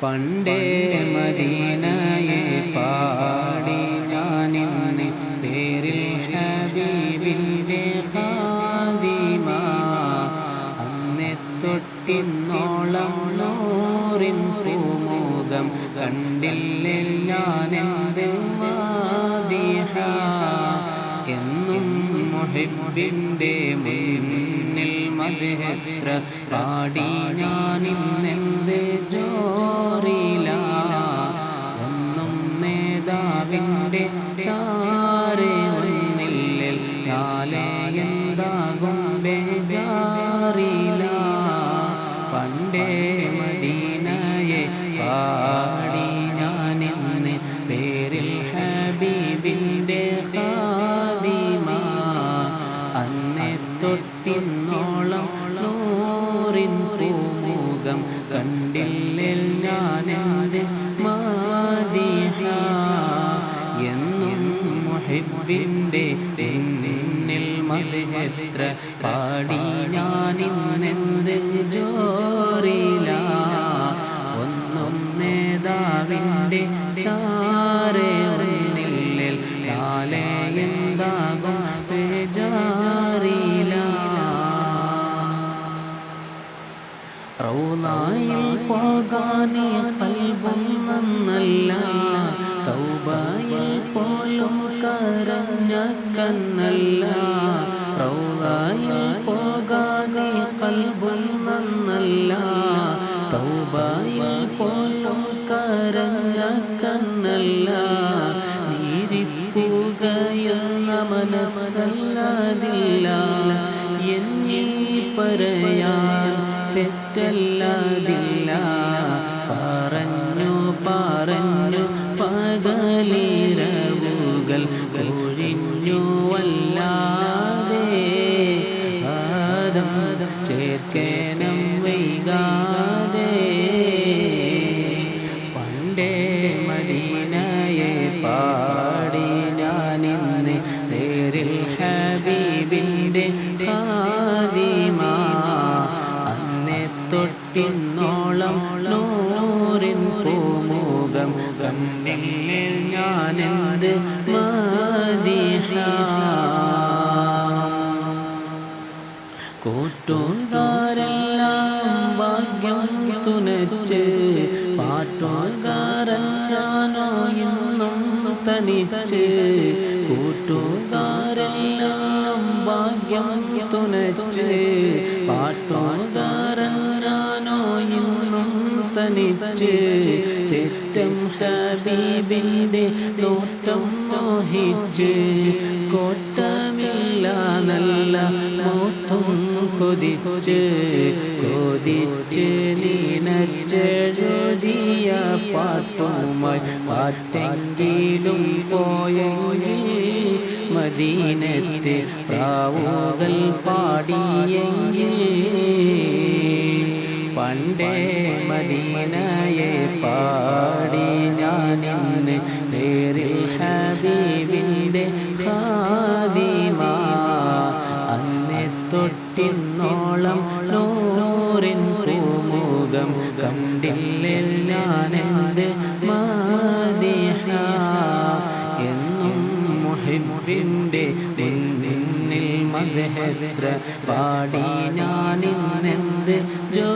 പണ്ടേ മദീനയെ പാടി ഞാനിന്ന് പേരിൽ ഹബീബിൻ്റെ ഖാദിമ അന്നേ തൊട്ടിന്നോളം നൂറിൻ പൂമുഖം കണ്ടില്ലേ ഞാനെന്ത് മാദിഹ എന്നും മുഹിബ്ബിൻ്റെ മുന്നിൽ മദ്ഹെത്ര പാടി ഞാനിന്നെന്ത് ജോറില ഒന്നും നേതാവിൻ്റെ ചാരെ ഒന്നില്ലിൽ നാളെ എന്താകും ബേജാറില പണ്ടേ മദീനയെ പാടി ഞാനിന്ന് പേരിൽ ഹബീബിൻ്റെ ഖാദിമ അന്നേ തൊട്ടിന്നോളം നൂറിൻ പൂമുഖം കണ്ടില്ലേ ഞാനെന്ത് മാദിഹ എന്നും മുഹിബ്ബിൻ്റെ എന്നിൽ മദ്ഹെത്ര പാടി ഞാനിന്നെന്ത് ജോറില ഒന്നും നേതാവിൻ്റെ ചാരെ ഒന്നില്ലിൽ നാളെ എന്താകും ബേജാറില റൗളയിൽ പോകാനേ ഖൽബും നന്നല്ല തൗബയിൽ പോലും കരഞ്ഞ കണ്ണല്ല റൗളയിൽ പോകാനേ ഖൽബും നന്നല്ല തൗബയിൽ പോലും കരഞ്ഞ കണ്ണല്ല നീരിപ്പുകയെന്ന മനസ്സല്ലാതില്ല എന്നീ പറയാൻ തെറ്റല്ലാതില്ല പറഞ്ഞു പറഞ്ഞു പകലിരവുകൾ കൊഴിഞ്ഞു വല്ലാതെ ആദം ചേർക്കേനം വൈകാതെ പണ്ടേ മദീനയെ പാടി ഞാനിന്ന് പേരിൽ ഹബീബിൻ്റെ ഖാദിമ അന്നേ തൊട്ടിന്നോളം നൂറിൻ പൂമുഖം കണ്ടില്ലേ ഞാനെന്ത് മാദിഹ കൂട്ടുകാരെല്ലാം ഭാഗ്യം തുണച്ച് പാട്ടുകാരൻ ഞാനോ ഇന്നും തനിച്ച് കൂട്ടുകാരെല്ലാം ഭാഗ്യം തുണച്ച് പാട്ടുകാരൻ ഞാനോ ഇന്നും തനിച്ച് തെറ്റം ഹബീബിൻ്റെ നോട്ടം മോഹിച്ച് കോട്ടമില്ല നല്ല മോത്തും കൊതിച്ച് കൊതിച്ച് നീനച്ചെഴുതിയ പാട്ടുമായി പാട്ടെങ്കിലും പോയെങ്കിൽ മദീനത്തെ പ്രാവുകൾ പാടിയെങ്കിൽ പണ്ടേ മദീനയെ പാടി ഞാനിന്ന് പേരിൽ ഹബീബിൻ്റെ ഖാദിമ അന്നേ തൊട്ടിന്നോളം നൂറിൻ പൂമുഖം കണ്ടില്ലേ ഞാനെന്ത് മാദിഹ എന്നും മുഹിബ്ബിൻ്റെ എന്നിൽ മദ്ഹെത്ര പാടി ഞാനിന്നെന്ത് ജോ